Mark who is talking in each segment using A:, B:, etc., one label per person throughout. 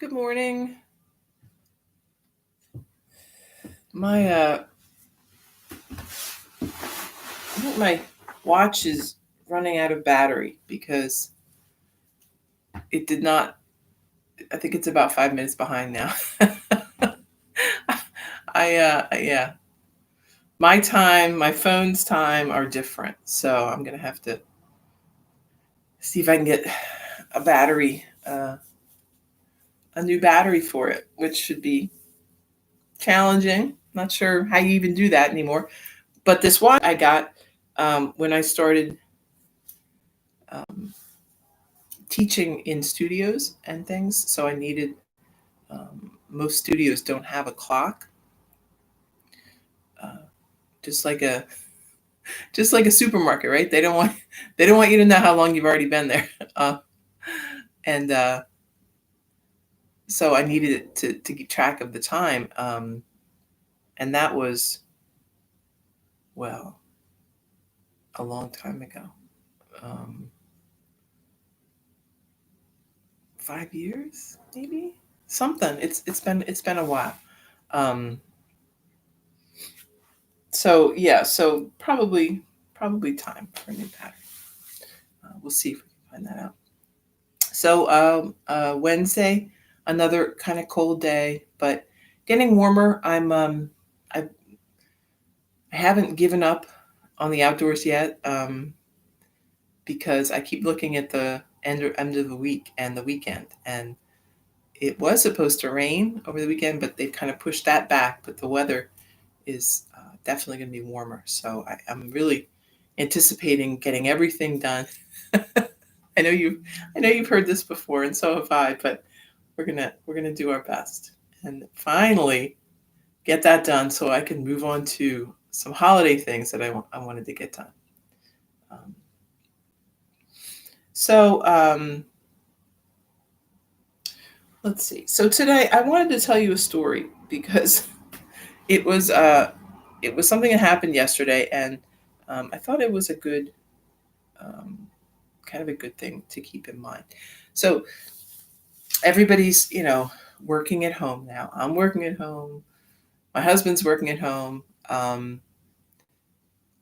A: Good morning. My I think my watch is running out of battery because it did not. I think it's about 5 minutes behind now. Yeah. My time, my phone's time are different, so I'm gonna have to see if I can get a battery, a new battery for it, which should be challenging. Not sure how you even do that anymore. But this watch I got when I started um, teaching in studios and things, so I needed. Most studios don't have a clock, uh, just like a supermarket, right? They don't want you to know how long you've already been there, and so I needed it to keep track of the time, and that was well a long time ago, um, 5 years maybe something. It's been a while. Um, so yeah, so probably time for a new pattern. We'll see if we can find that out. So Wednesday, another kind of cold day, but getting warmer. I haven't given up on the outdoors yet, because I keep looking at the end of the week and the weekend, and it was supposed to rain over the weekend, but they've kind of pushed that back. But the weather is definitely going to be warmer, so I'm really anticipating getting everything done. I know you've heard this before, and so have I, but we're gonna do our best and finally get that done so I can move on to some holiday things that I wanted to get done. Um, so let's see. So today I wanted to tell you a story because it was uh, it was something that happened yesterday, and I thought it was a good um, kind of a good thing to keep in mind. So everybody's working at home now. I'm working at home. My husband's working at home.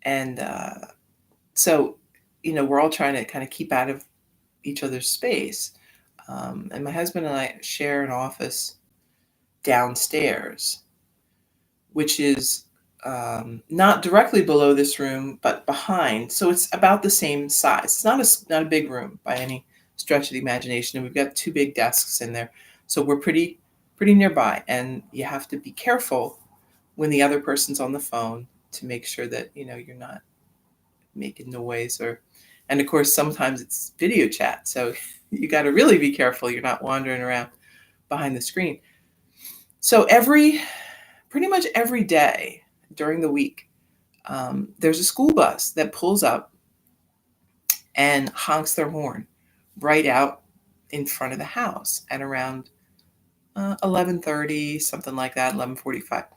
A: And so we're all trying to kind of keep out of each other's space, and my husband and I share an office downstairs, which is not directly below this room but behind, so it's about the same size. It's not a big room by any stretch of the imagination, and we've got two big desks in there, so we're pretty nearby, and you have to be careful when the other person's on the phone to make sure that you're not making noise, and of course sometimes it's video chat, so you got to really be careful you're not wandering around behind the screen. So pretty much every day during the week, there's a school bus that pulls up and honks their horn right out in front of the house at around 11:30, something like that, 11:45.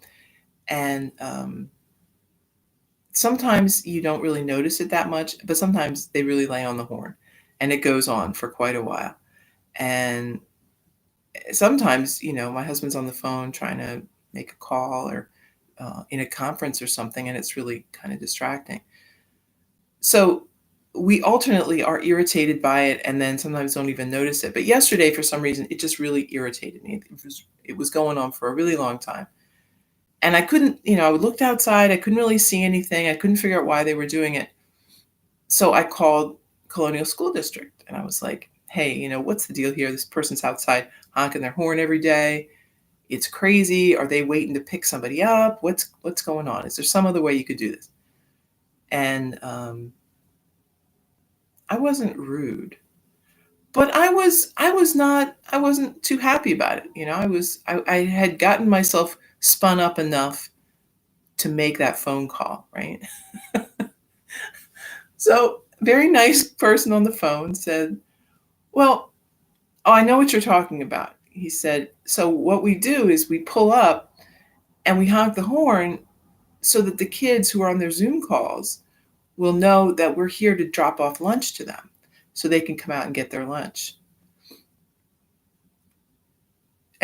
A: And sometimes you don't really notice it that much, but sometimes they really lay on the horn, and it goes on for quite a while. And sometimes, my husband's on the phone trying to make a call, or in a conference or something, and it's really kind of distracting. So we alternately are irritated by it, and then sometimes don't even notice it. But yesterday, for some reason, it just really irritated me. It was going on for a really long time. And I couldn't, I looked outside, I couldn't really see anything. I couldn't figure out why they were doing it. So I called Colonial School District, and I was like, hey, what's the deal here? This person's outside honking their horn every day. It's crazy. Are they waiting to pick somebody up? What's going on? Is there some other way you could do this? And I wasn't rude, but I wasn't too happy about it. I had gotten myself spun up enough to make that phone call, right? So, very nice person on the phone said, well, oh, I know what you're talking about. He said, so what we do is we pull up and we honk the horn so that the kids who are on their Zoom calls will know that we're here to drop off lunch to them so they can come out and get their lunch.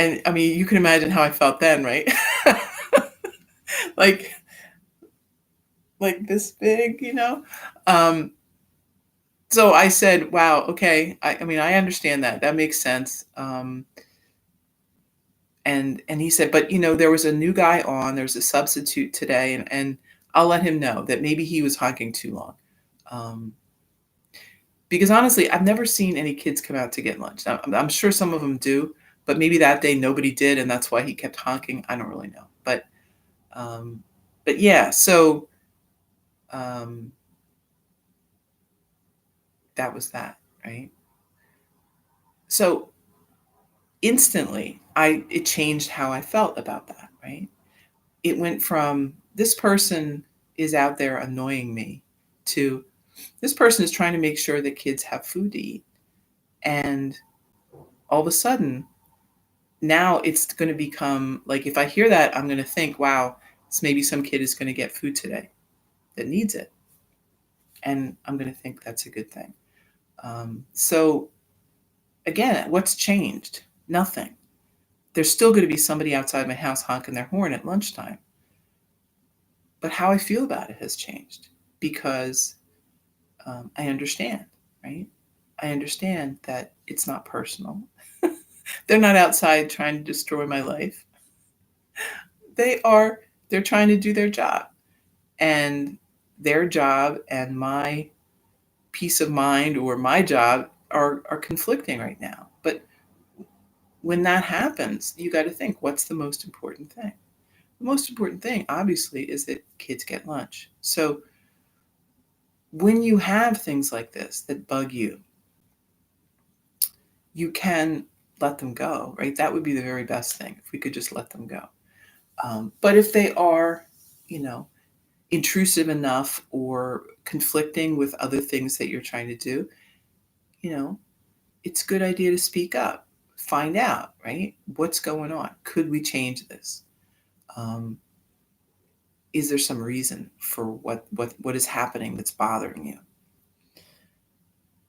A: And I mean, you can imagine how I felt then, right? Like like this big, you know? Um, so I said, "Wow, okay. I mean, I understand that. That makes sense." And he said, "But, there was a new guy on, there's a substitute today, and I'll let him know that maybe he was honking too long." Um, because honestly, I've never seen any kids come out to get lunch. Now, I'm sure some of them do, but maybe that day nobody did, and that's why he kept honking. I don't really know. Um, but yeah, so um, that was that, right? So instantly, it changed how I felt about that, right? It went from this person is out there annoying me to this person is trying to make sure that kids have food to eat. And all of a sudden, now it's going to become like if I hear that, I'm going to think, wow, maybe some kid is going to get food today that needs it. And I'm going to think that's a good thing. So, again, what's changed? Nothing. There's still going to be somebody outside my house honking their horn at lunchtime. But how I feel about it has changed because I understand, right? I understand that it's not personal. They're not outside trying to destroy my life. They're trying to do their job. And their job and my peace of mind or my job are conflicting right now. But when that happens, you got to think, what's the most important thing? The most important thing, obviously, is that kids get lunch. So when you have things like this that bug you, you can let them go, right? That would be the very best thing if we could just let them go. But if they are, you know, intrusive enough or conflicting with other things that you're trying to do, you know, it's a good idea to speak up, find out, right? What's going on? Could we change this? Um, is there some reason for what is happening that's bothering you?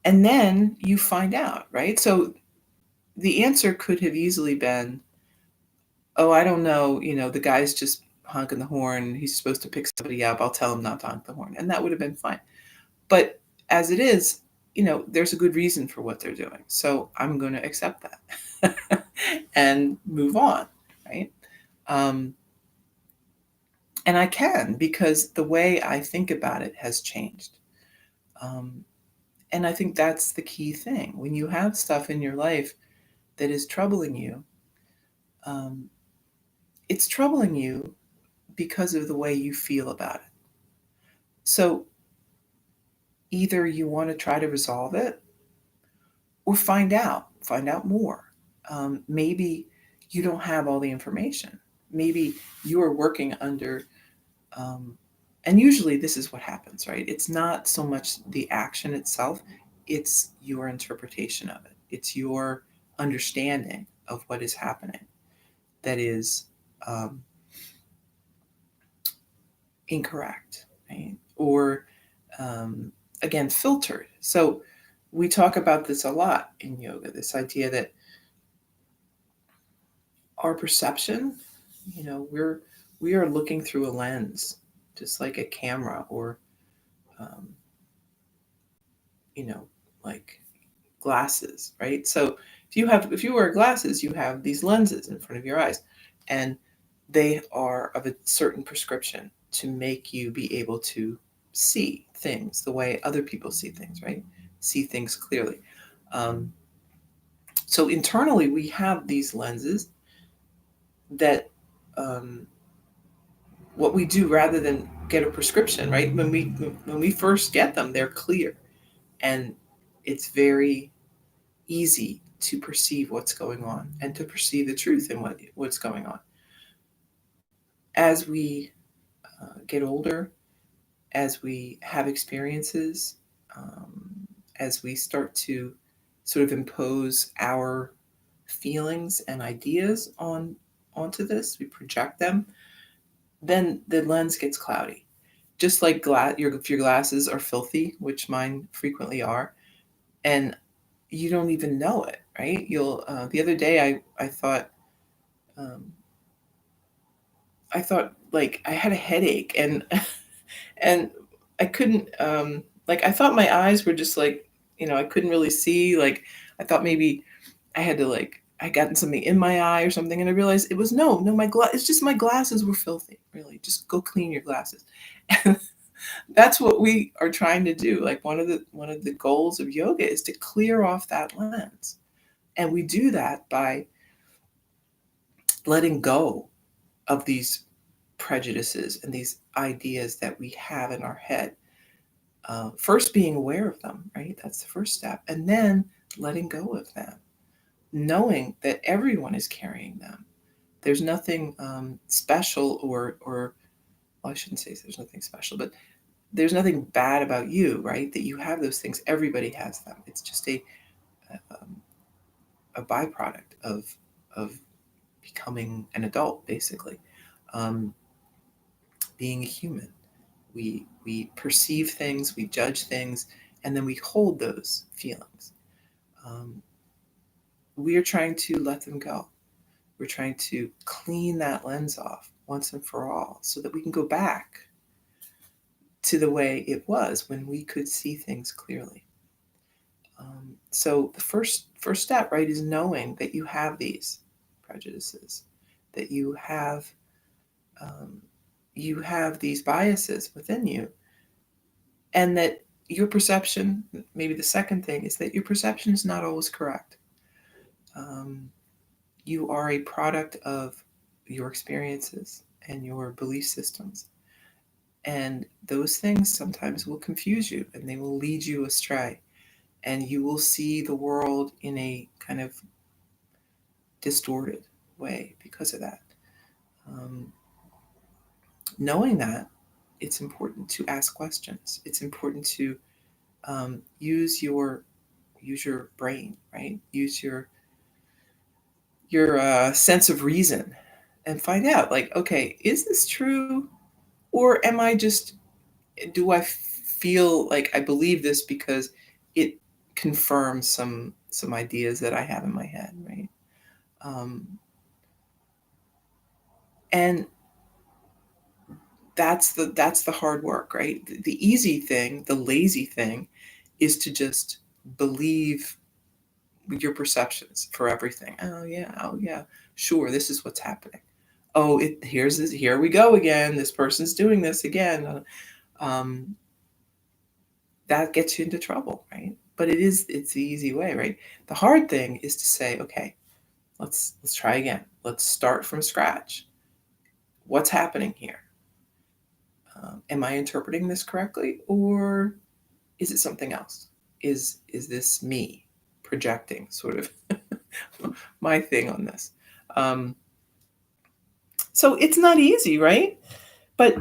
A: And then you find out, right? So the answer could have easily been, oh, I don't know, the guy's just honking the horn. He's supposed to pick somebody up. I'll tell him not to honk the horn. And that would have been fine. But as it is, there's a good reason for what they're doing. So I'm going to accept that and move on, right? Um, and I can because the way I think about it has changed. Um, and I think that's the key thing. When you have stuff in your life that is troubling you, um, it's troubling you because of the way you feel about it. So either you want to try to resolve it or find out more. Maybe you don't have all the information. Maybe you are working under, um, and usually this is what happens, right? It's not so much the action itself, it's your interpretation of it. It's your understanding of what is happening that is um, incorrect, right? Or um, again, filtered. So we talk about this a lot in yoga, this idea that our perception, we are looking through a lens, just like a camera or, um, you know, like glasses, right? So if you wear glasses, you have these lenses in front of your eyes, and they are of a certain prescription to make you be able to see things the way other people see things, right? See things clearly. Um, so internally, we have these lenses that um, what we do rather than get a prescription, right? When we first get them, they're clear, and it's very easy to perceive what's going on and to perceive the truth in what's going on. As we get older, as we have experiences, as we start to sort of impose our feelings and ideas onto this, we project them, then the lens gets cloudy. Just like if your glasses are filthy, which mine frequently are, and you don't even know it, right? The other day I thought, Um, I thought like I had a headache and and I couldn't like I thought my eyes were just like, I couldn't really see. Like I thought maybe I had to like I gotten something in my eye or something, and I realized it was no, it's just my glasses were filthy. Really, just go clean your glasses. And that's what we are trying to do. Like one of the goals of yoga is to clear off that lens, and we do that by letting go of these prejudices and these ideas that we have in our head. First, being aware of them, right? That's the first step, and then letting go of them, knowing that everyone is carrying them. There's nothing special or well, I shouldn't say there's nothing special, but there's nothing bad about you, right? That you have those things. Everybody has them. It's just um, a byproduct of becoming an adult, basically, um, being a human. We perceive things, we judge things, and then we hold those feelings. Um, we are trying to let them go. We're trying to clean that lens off once and for all so that we can go back to the way it was when we could see things clearly. So the first step, right, is knowing that you have these prejudices, that um, you have these biases within you, and that your perception. Maybe the second thing is that your perception is not always correct. Um, you are a product of your experiences and your belief systems. And those things sometimes will confuse you and they will lead you astray. And you will see the world in a kind of distorted way because of that. Um, Knowing that, it's important to ask questions. It's important to use your brain, right? Use your sense of reason and find out, like, okay, is this true, or am I just do I feel like I believe this because it confirms some ideas that I have in my head, right? Um, and that's the hard work, right? The easy thing, the lazy thing, is to just believe your perceptions for everything. Oh yeah, sure, this is what's happening. Oh, here's this. Here we go again. This person's doing this again. Um, that gets you into trouble, right? But it's the easy way, right? The hard thing is to say, okay, let's try again. Let's start from scratch. What's happening here? Am I interpreting this correctly, or is it something else? Is this me projecting sort of my thing on this? Um, so it's not easy, right? But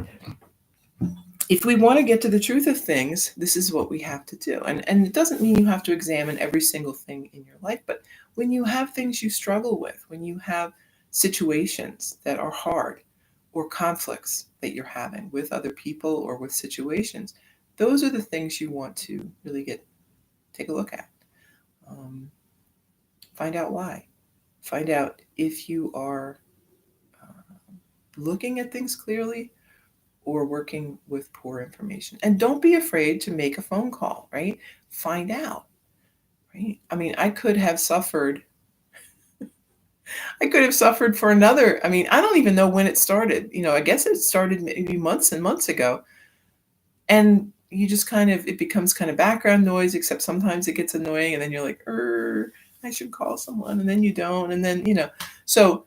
A: if we want to get to the truth of things, this is what we have to do. And it doesn't mean you have to examine every single thing in your life, but when you have things you struggle with, when you have situations that are hard or conflicts that you're having with other people or with situations, those are the things you want to really take a look at. Um, find out why. Find out if you are uh, looking at things clearly or working with poor information. And don't be afraid to make a phone call, right? Find out, right? I mean, I could have suffered for another. I mean, I don't even know when it started. I guess it started maybe months and months ago. And you just it becomes kind of background noise, except sometimes it gets annoying. And then you're like, I should call someone. And then you don't. And then. So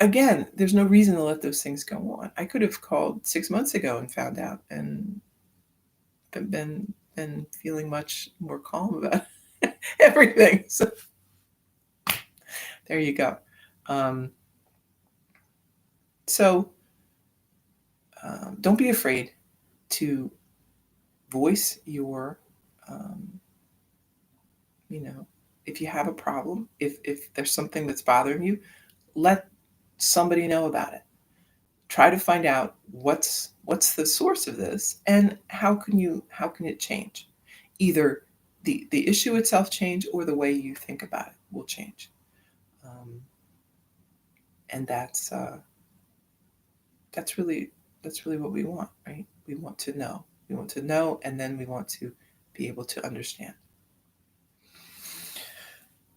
A: again, there's no reason to let those things go on. I could have called 6 months ago and found out and been feeling much more calm about everything. So there you go. Um, so don't be afraid to voice your, um, you know, if you have a problem, if there's something that's bothering you, let somebody know about it. Try to find out what's the source of this and how can it change. Either the issue itself change or the way you think about it will change. Um, And that's really what we want, right? We want to know. We want to know, and then we want to be able to understand.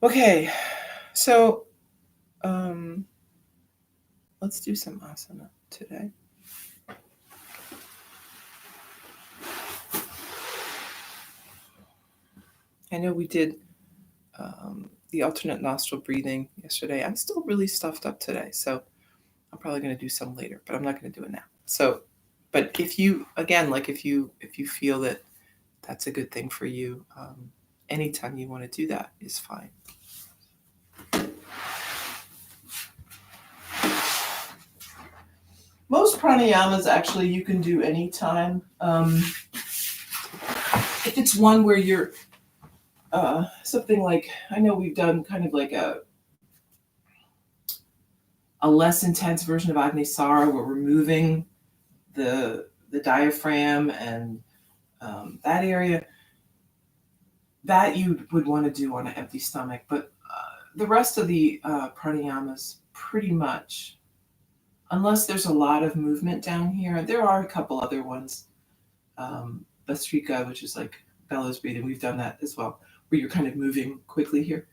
A: Okay, so let's do some asana today. I know we did the alternate nostril breathing yesterday. I'm still really stuffed up today, so I'm probably going to do some later, but I'm not going to do it now. So, but if you, again, like if you feel that that's a good thing for you, anytime you want to do that is fine. Most pranayamas actually you can do anytime. If it's one where you're something like, I know we've done kind of like a less intense version of Agnisara where we're moving the diaphragm and that area, that you would want to do on an empty stomach. But the rest of the pranayamas, pretty much, unless there's a lot of movement down here, there are a couple other ones. Bastrika, which is like bellows breathing, we've done that as well, where you're kind of moving quickly here.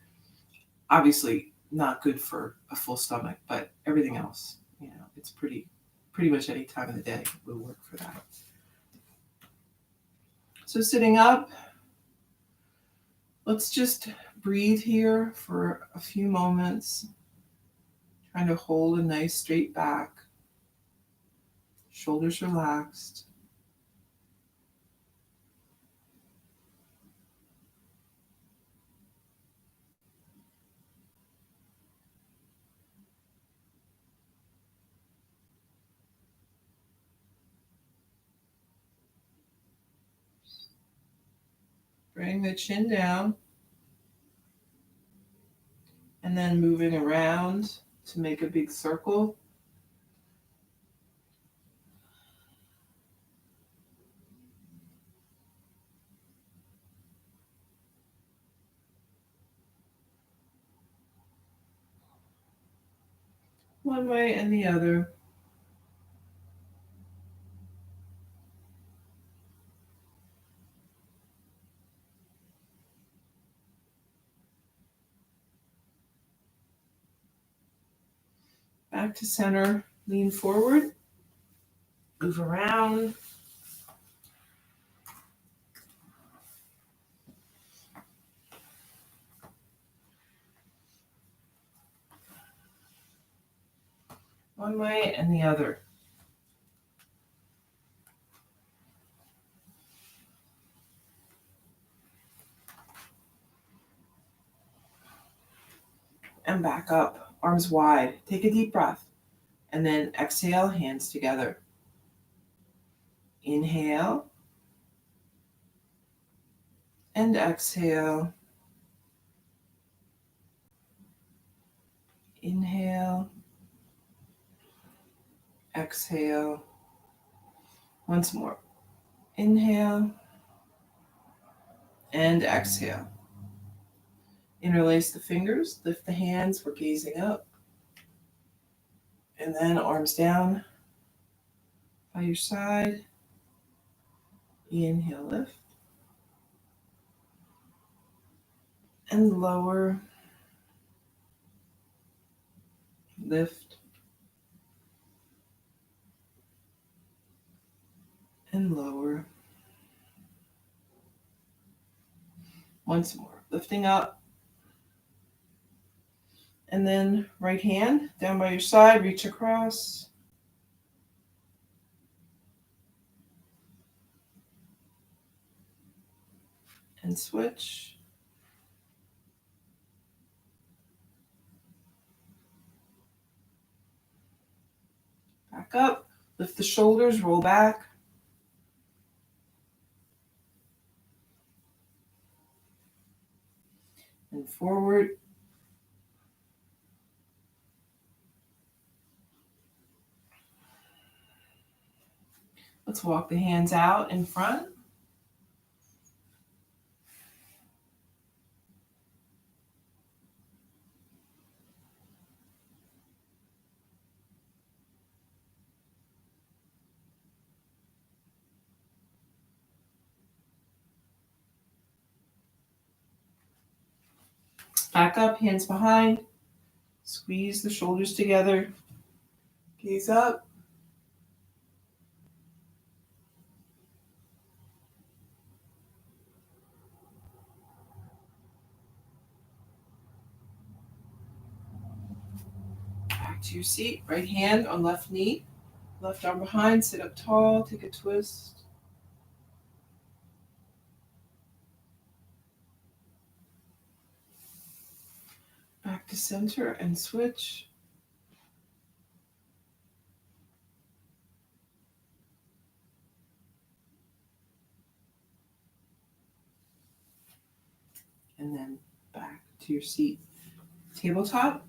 A: Obviously not good for a full stomach, but everything else, it's pretty much any time of the day will work for that. So sitting up, let's just breathe here for a few moments, trying to hold a nice straight back, shoulders relaxed. Bring the chin down, and then moving around to make a big circle. One way and the other. Back to center, lean forward, move around. One way and the other. And back up, arms wide. Take a deep breath. And then exhale, hands together. Inhale. And exhale. Inhale. Exhale. Once more. Inhale. And exhale. Interlace the fingers, lift the hands, we're gazing up. And then arms down by your side. Inhale, lift. And lower. Lift. And lower. Once more, lifting up. And then right hand down by your side, reach across. And switch. Back up, lift the shoulders, roll back. And forward. Let's walk the hands out in front. Back up, hands behind. Squeeze the shoulders together. Gaze up. Back to your seat. Right hand on left knee. Left arm behind. Sit up tall. Take a twist. Back to center and switch. And then back to your seat. Tabletop.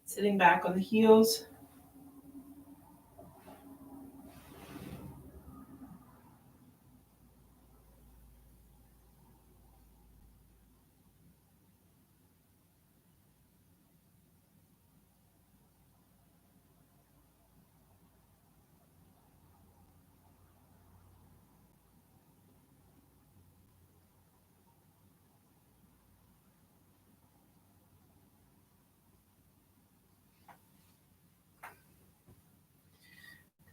A: Sitting back on the heels.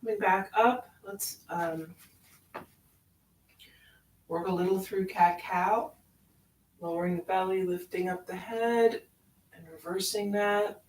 A: Coming back up, let's work a little through cat-cow, lowering the belly, lifting up the head, and reversing that.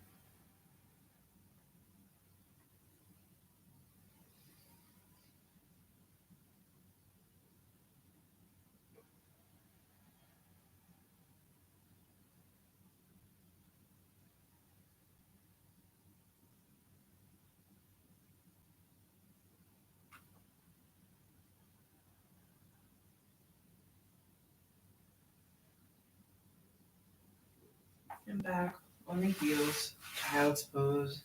A: And back on the heels, child's pose.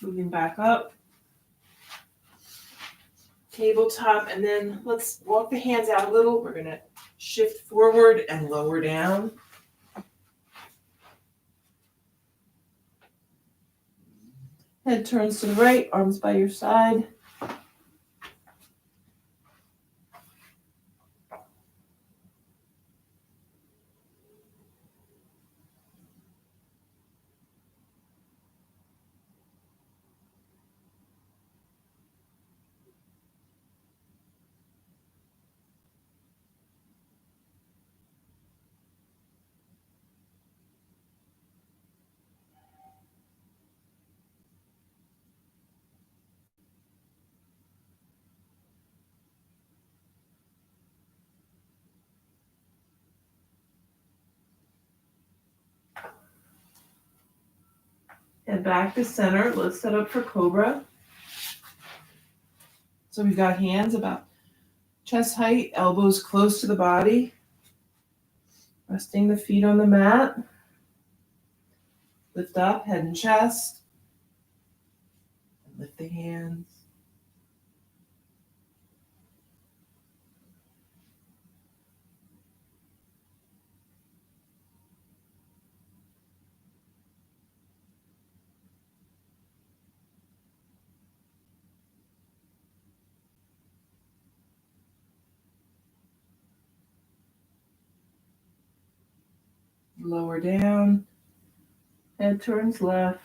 A: Moving back up, tabletop, and then let's walk the hands out a little. We're going to shift forward and lower down. Head turns to the right, arms by your side. And back to center. Let's set up for Cobra. So we've got hands about chest height, elbows close to the body. Resting the feet on the mat. Lift up, head and chest. And lift the hands. Lower down. Head turns left.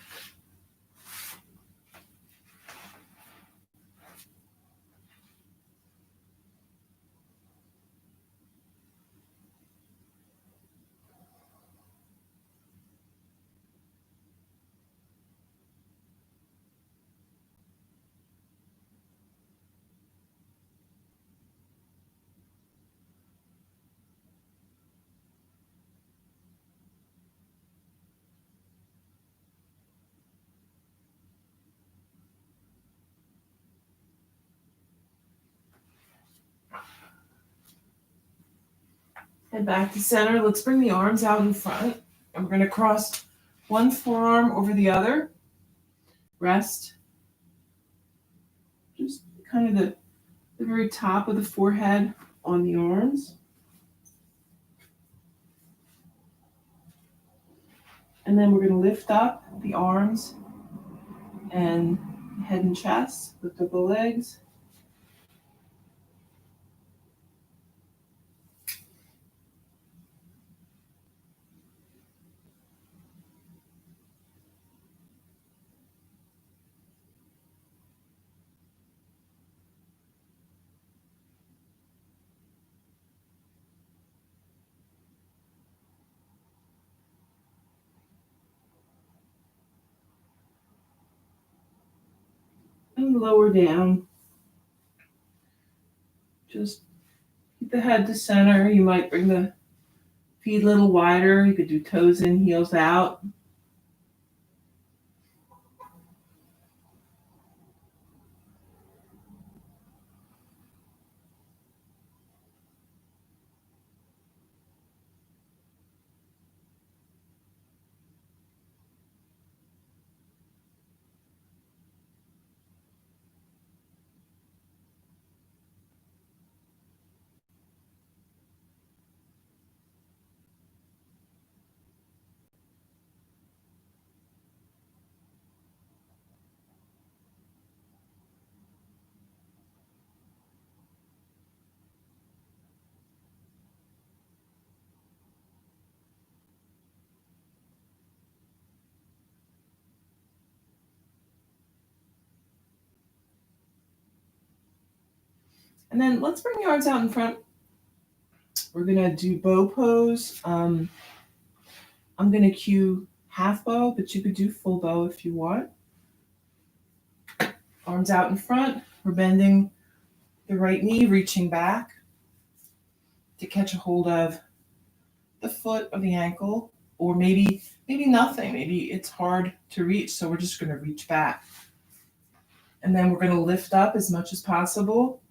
A: Head back to center. Let's bring the arms out in front. And we're going to cross one forearm over the other. Rest. Just kind of the very top of the forehead on the arms. And then we're going to lift up the arms and head and chest. Lift up the legs. And lower down. Just keep the head to center. You might bring the feet a little wider. You could do toes in, heels out. And then let's bring the arms out in front. We're going to do bow pose. I'm going to cue half bow, but you could do full bow if you want. Arms out in front. We're bending the right knee, reaching back to catch a hold of the foot or the ankle, or maybe nothing. Maybe it's hard to reach, so we're just going to reach back. And then we're going to lift up as much as possible.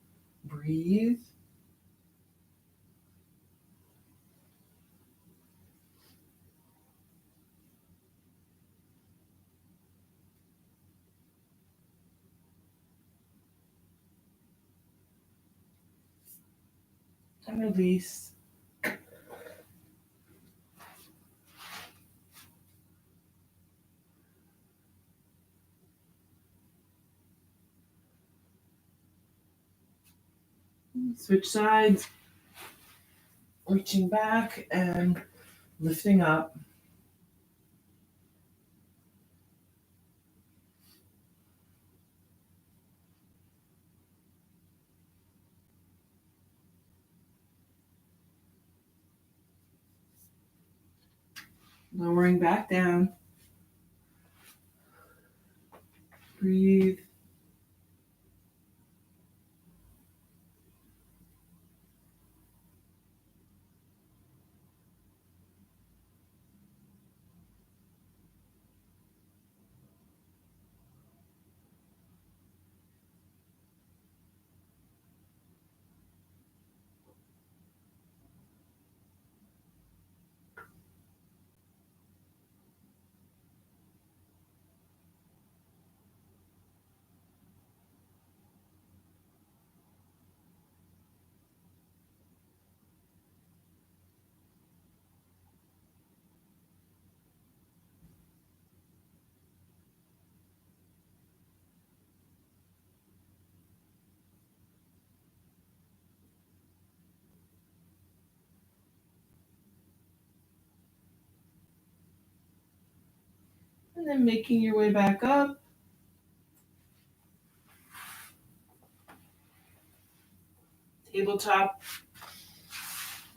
A: Breathe. And release. Switch sides. Reaching back and lifting up. Lowering back down. Breathe. And then making your way back up. Tabletop,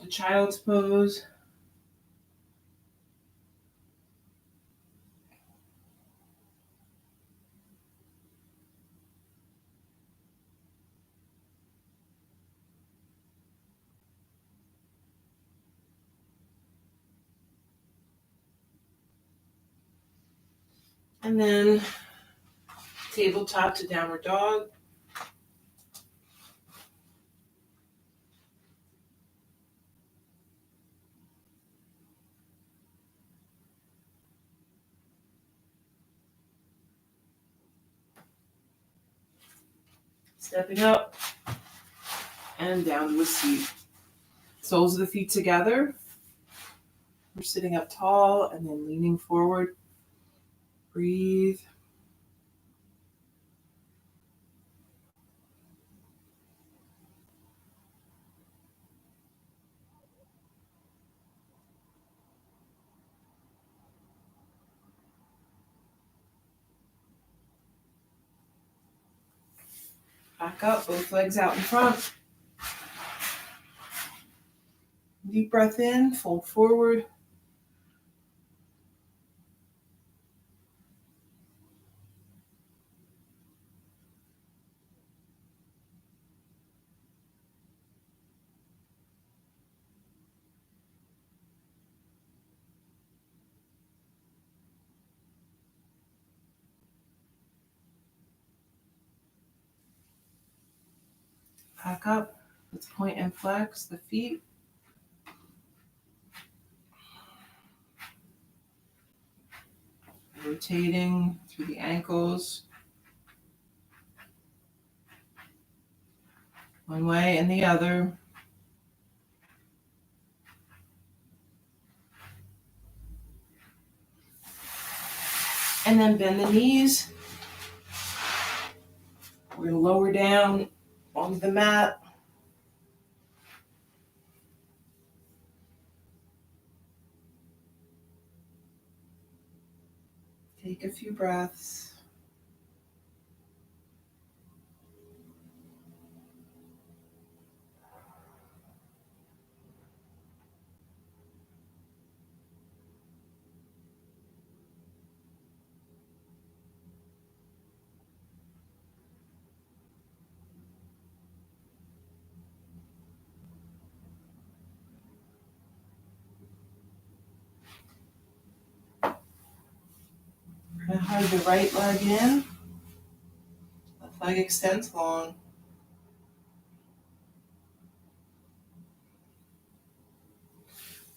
A: the child's pose. And then tabletop to downward dog. Stepping up and down to a seat. Soles of the feet together. We're sitting up tall and then leaning forward. Breathe. Back up, both legs out in front. Deep breath in, fold forward. Back up. Let's point and flex the feet. Rotating through the ankles. One way and the other. And then bend the knees. We're going to lower down onto the mat. Take a few breaths. We're going to hug the right leg in. Left leg extends long.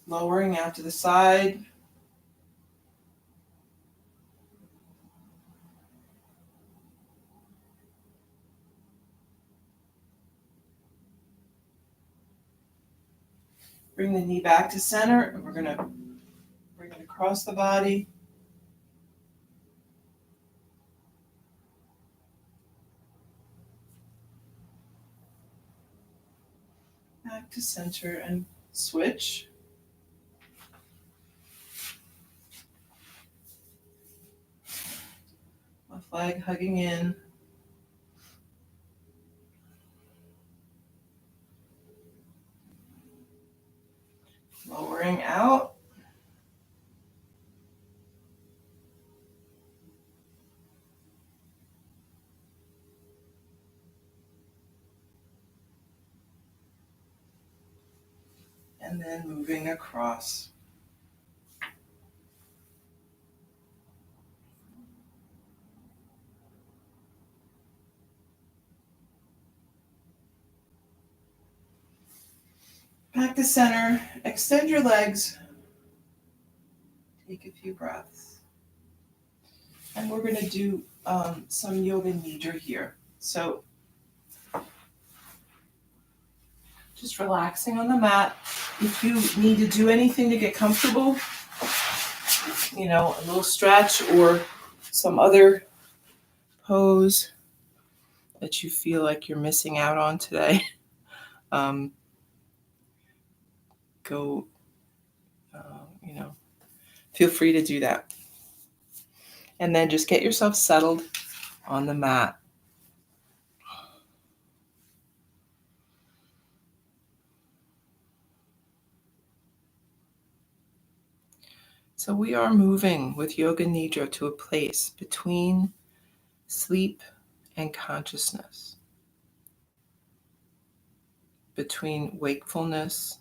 A: Lowering out to the side. Bring the knee back to center, and we're going to bring it across the body. Back to center and switch. Left leg hugging in. Lowering out. And then moving across. Back to center. Extend your legs. Take a few breaths. And we're going to do some yoga nidra here. So just relaxing on the mat. If you need to do anything to get comfortable, a little stretch or some other pose that you feel like you're missing out on today, go, feel free to do that. And then just get yourself settled on the mat. So we are moving with Yoga Nidra to a place between sleep and consciousness, between wakefulness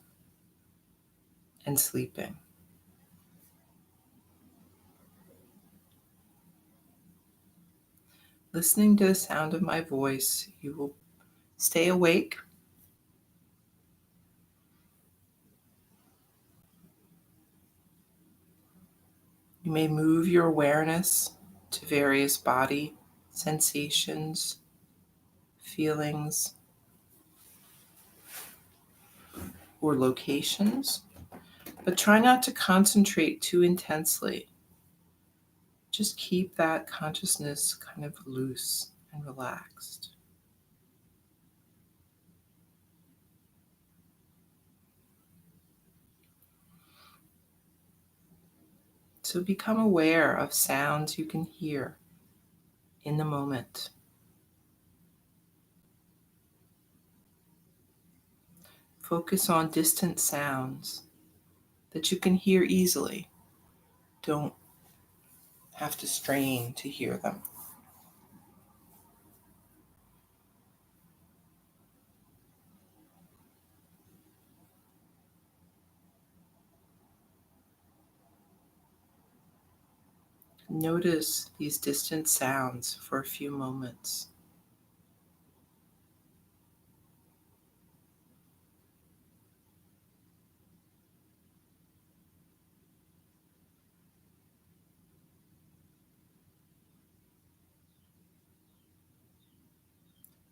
A: and sleeping. Listening to the sound of my voice, you will stay awake. You may move your awareness to various body sensations, feelings, or locations, but try not to concentrate too intensely. Just keep that consciousness kind of loose and relaxed. So become aware of sounds you can hear in the moment. Focus on distant sounds that you can hear easily. Don't have to strain to hear them. Notice these distant sounds for a few moments.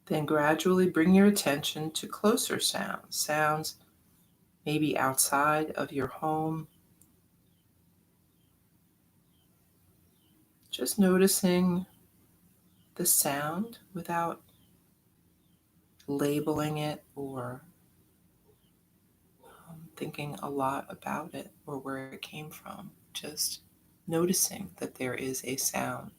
A: Then gradually bring your attention to closer sounds, sounds maybe outside of your home. Just noticing the sound without labeling it or thinking a lot about it or where it came from. Just noticing that there is a sound.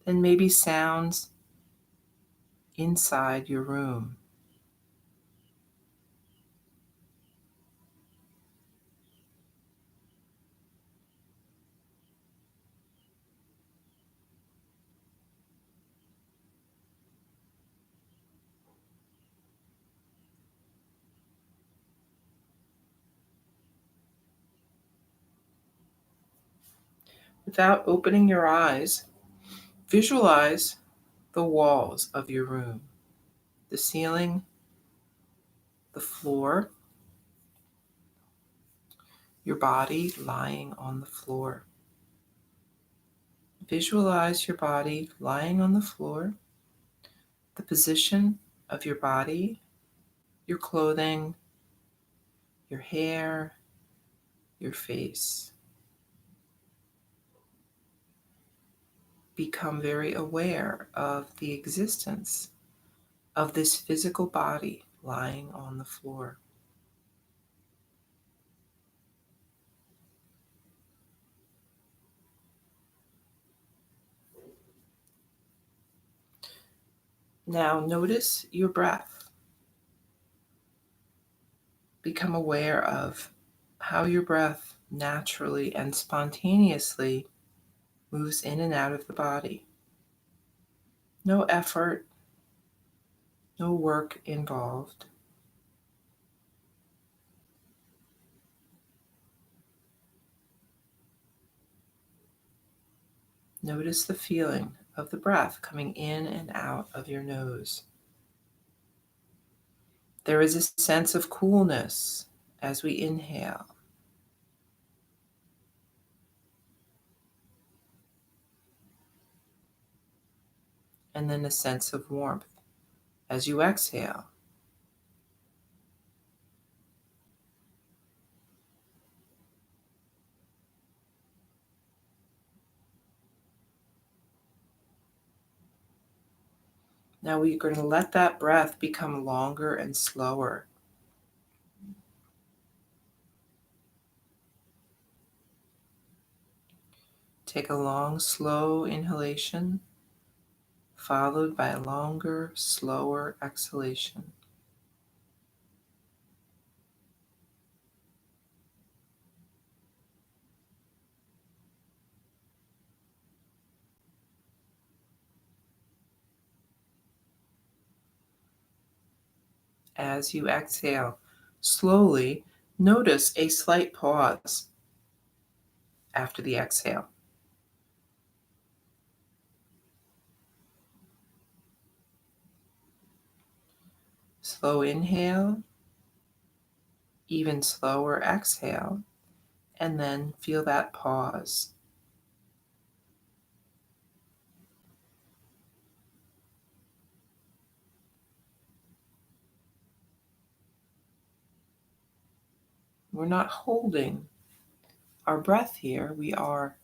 A: Then maybe sounds inside your room. Without opening your eyes, visualize the walls of your room, the ceiling, the floor, your body lying on the floor. Visualize your body lying on the floor, the position of your body, your clothing, your hair, your face. Become very aware of the existence of this physical body lying on the floor. Now notice your breath. Become aware of how your breath naturally and spontaneously moves in and out of the body. No effort, no work involved. Notice the feeling of the breath coming in and out of your nose. There is a sense of coolness as we inhale. And then a sense of warmth as you exhale. Now we're going to let that breath become longer and slower. Take a long, slow inhalation, followed by a longer, slower exhalation. As you exhale, slowly notice a slight pause after the exhale. Slow inhale, even slower exhale, And then feel that pause. We're not holding our breath here. We are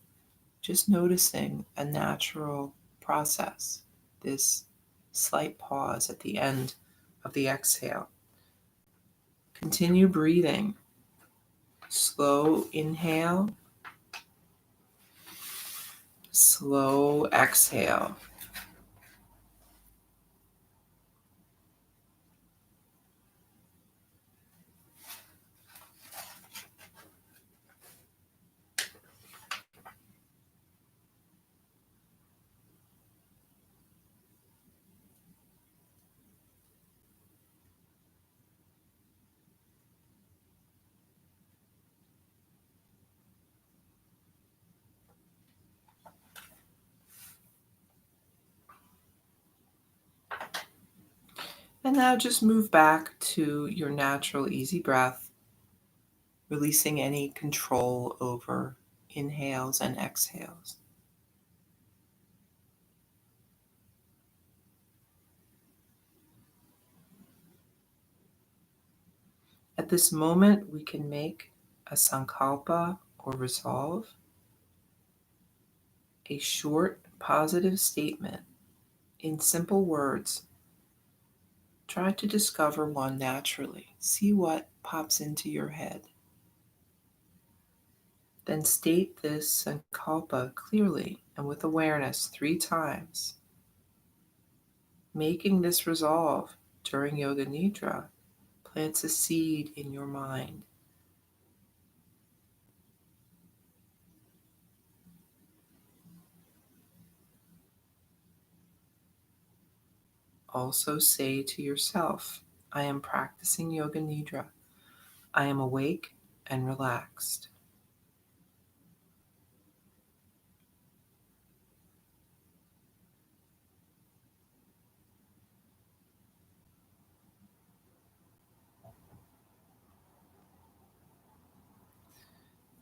A: just noticing a natural process, this slight pause at the end of the exhale. Continue breathing. Slow inhale, slow exhale. And now just move back to your natural, easy breath, releasing any control over inhales and exhales. At this moment, we can make a sankalpa or resolve, a short positive statement in simple words. Try to discover one naturally. See what pops into your head. Then state this sankalpa clearly and with awareness 3 times. Making this resolve during Yoga Nidra plants a seed in your mind. Also say to yourself, I am practicing Yoga Nidra. I am awake and relaxed.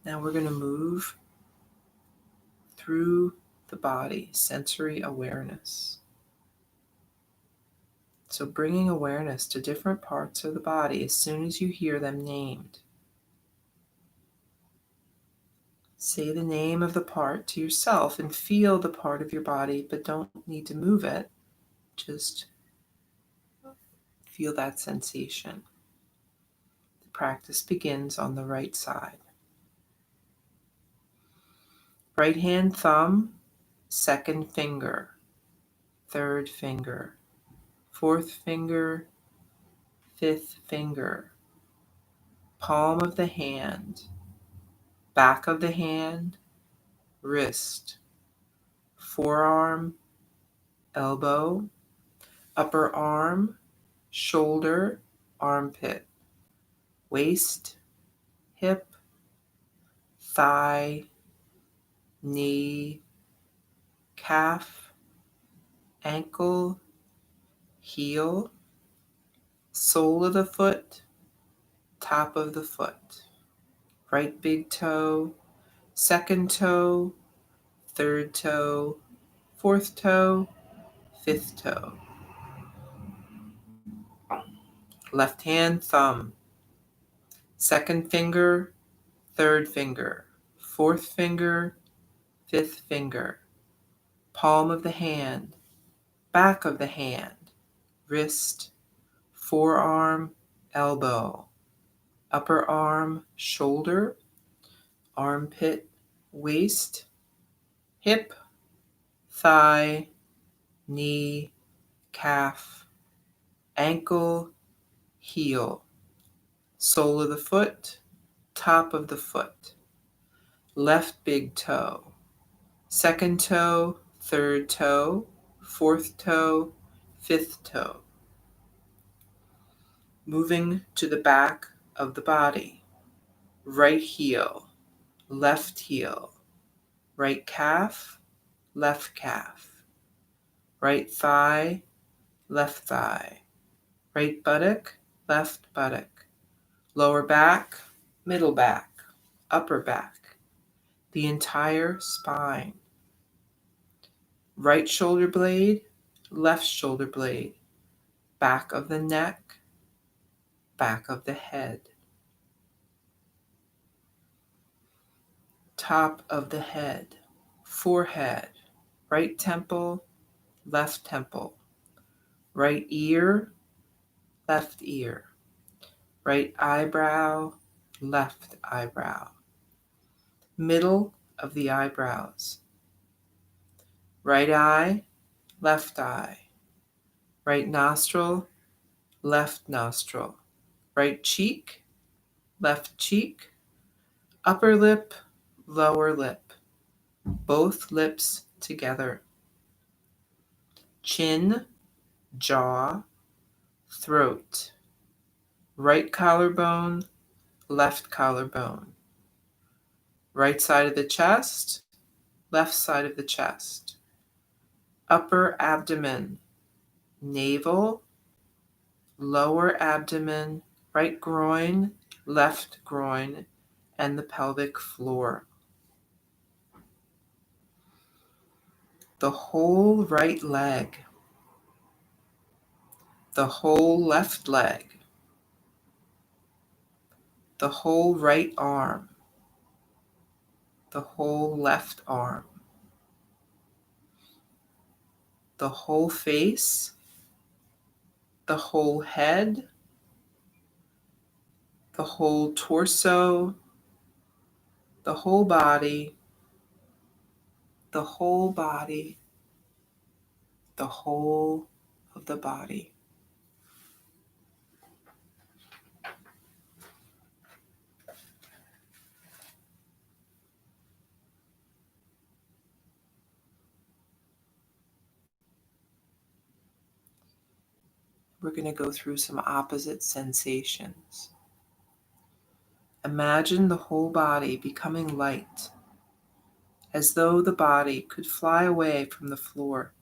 A: Now we're going to move through the body, sensory awareness. So bringing awareness to different parts of the body as soon as you hear them named. Say the name of the part to yourself and feel the part of your body, but don't need to move it. Just feel that sensation. The practice begins on the right side. Right hand thumb, second finger, third finger, fourth finger, fifth finger, palm of the hand, back of the hand, wrist, forearm, elbow, upper arm, shoulder, armpit, waist, hip, thigh, knee, calf, ankle, heel, sole of the foot, top of the foot, right big toe, second toe, third toe, fourth toe, fifth toe. Left hand thumb, second finger, third finger, fourth finger, fifth finger, palm of the hand, back of the hand, wrist, forearm, elbow, upper arm, shoulder, armpit, waist, hip, thigh, knee, calf, ankle, heel, sole of the foot, top of the foot, left big toe, second toe, third toe, fourth toe, fifth toe. Moving to the back of the body, right heel, left heel, right calf, left calf, right thigh, left thigh, right buttock, left buttock, lower back, middle back, upper back, the entire spine, right shoulder blade, left shoulder blade, back of the neck, back of the head, top of the head, forehead, right temple, left temple, right ear, left ear, right eyebrow, left eyebrow, middle of the eyebrows, right eye, left eye, right nostril, left nostril, right cheek, left cheek, upper lip, lower lip, both lips together, chin, jaw, throat, right collarbone, left collarbone, right side of the chest, left side of the chest, upper abdomen, navel, lower abdomen, right groin, left groin, and the pelvic floor. The whole right leg, the whole left leg, the whole right arm, the whole left arm, the whole face, the whole head, the whole torso, the whole body, the whole body, the whole of the body. We're going to go through some opposite sensations. Imagine the whole body becoming light, as though the body could fly away from the floor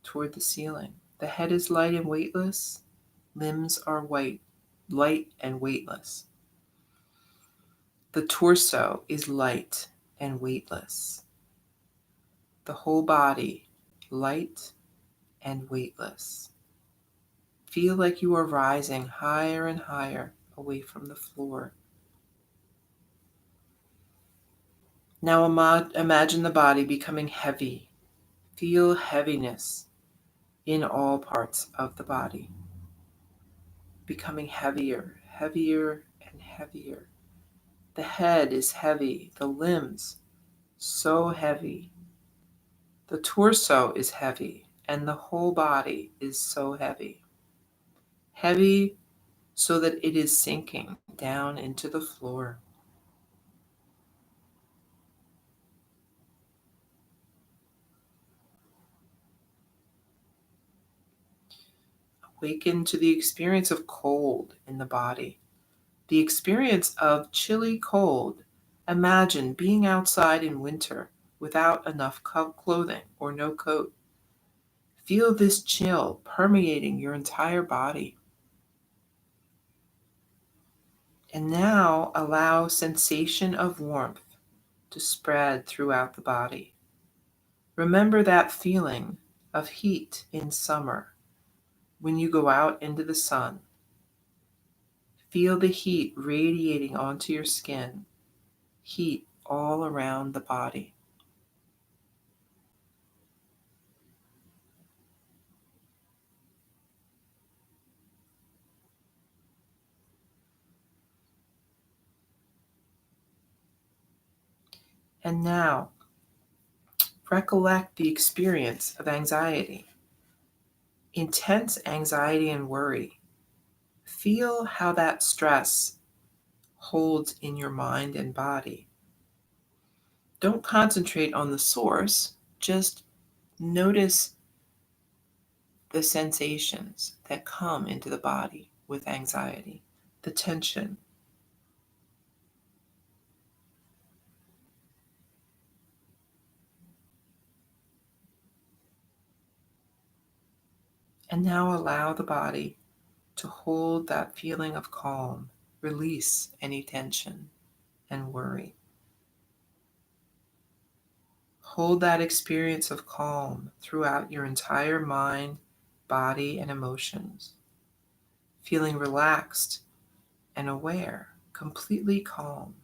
A: toward the ceiling. The head is light and weightless. Limbs are light and weightless. The torso is light and weightless. The whole body light and weightless. Feel like you are rising higher and higher away from the floor. Now imagine the body becoming heavy. Feel heaviness in all parts of the body, becoming heavier, heavier, and heavier. The head is heavy, the limbs so heavy. The torso is heavy, and the whole body is so heavy. Heavy so that it is sinking down into the floor. Awaken to the experience of cold in the body. The experience of chilly cold. Imagine being outside in winter without enough clothing or no coat. Feel this chill permeating your entire body. And now allow sensation of warmth to spread throughout the body. Remember that feeling of heat in summer when you go out into the sun. Feel the heat radiating onto your skin, heat all around the body. And now, recollect the experience of anxiety, intense anxiety and worry. Feel how that stress holds in your mind and body. Don't concentrate on the source, just notice the sensations that come into the body with anxiety, the tension. And now allow the body to hold that feeling of calm, release any tension, and worry. Hold that experience of calm throughout your entire mind, body, and emotions, feeling relaxed and aware, completely calm.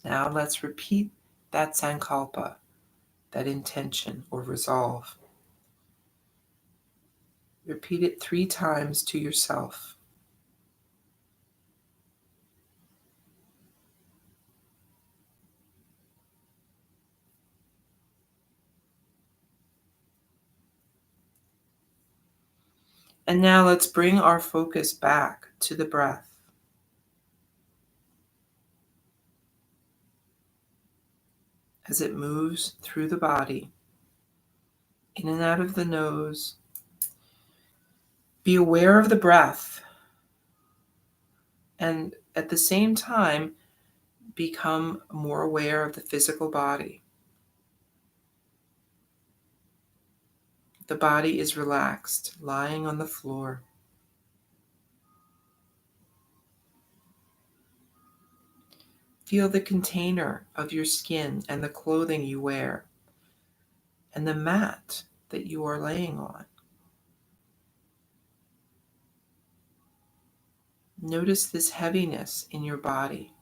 A: Now let's repeat that sankalpa, that intention or resolve. Repeat it 3 times to yourself. And now let's bring our focus back to the breath. As it moves through the body, in and out of the nose. Be aware of the breath, and at the same time, become more aware of the physical body. The body is relaxed, lying on the floor. Feel the container of your skin and the clothing you wear, and the mat that you are laying on. Notice this heaviness in your body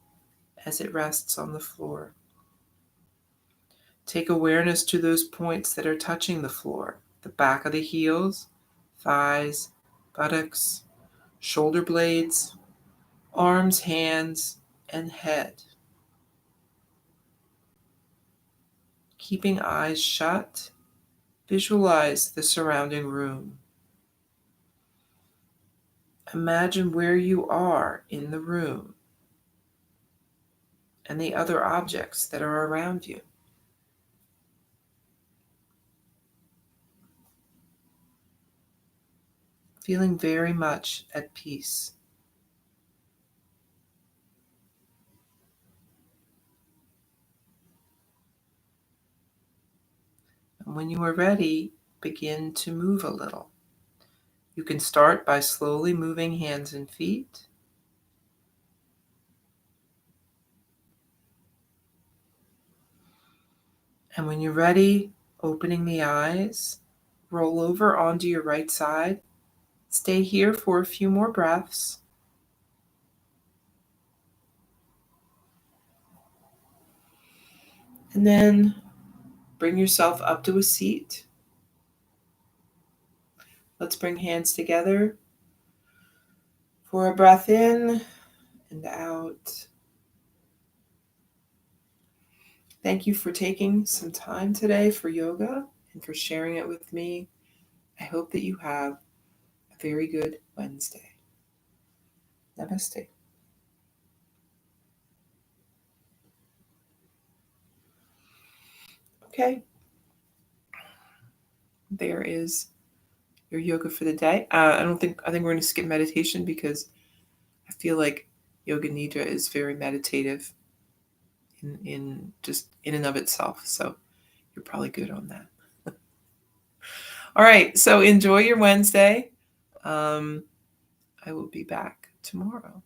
A: as it rests on the floor. Take awareness to those points that are touching the floor, the back of the heels, thighs, buttocks, shoulder blades, arms, hands, and head. Keeping eyes shut, visualize the surrounding room. Imagine where you are in the room and the other objects that are around you. Feeling very much at peace. And when you are ready, begin to move a little. You can start by slowly moving hands and feet. And when you're ready, opening the eyes, roll over onto your right side. Stay here for a few more breaths. And then bring yourself up to a seat. Let's bring hands together for a breath in and out. Thank you for taking some time today for yoga and for sharing it with me. I hope that you have a very good Wednesday. Namaste. Okay, there is your yoga for the day. I think we're going to skip meditation because I feel like Yoga Nidra is very meditative in just in and of itself. So you're probably good on that. All right. So enjoy your Wednesday. I will be back tomorrow.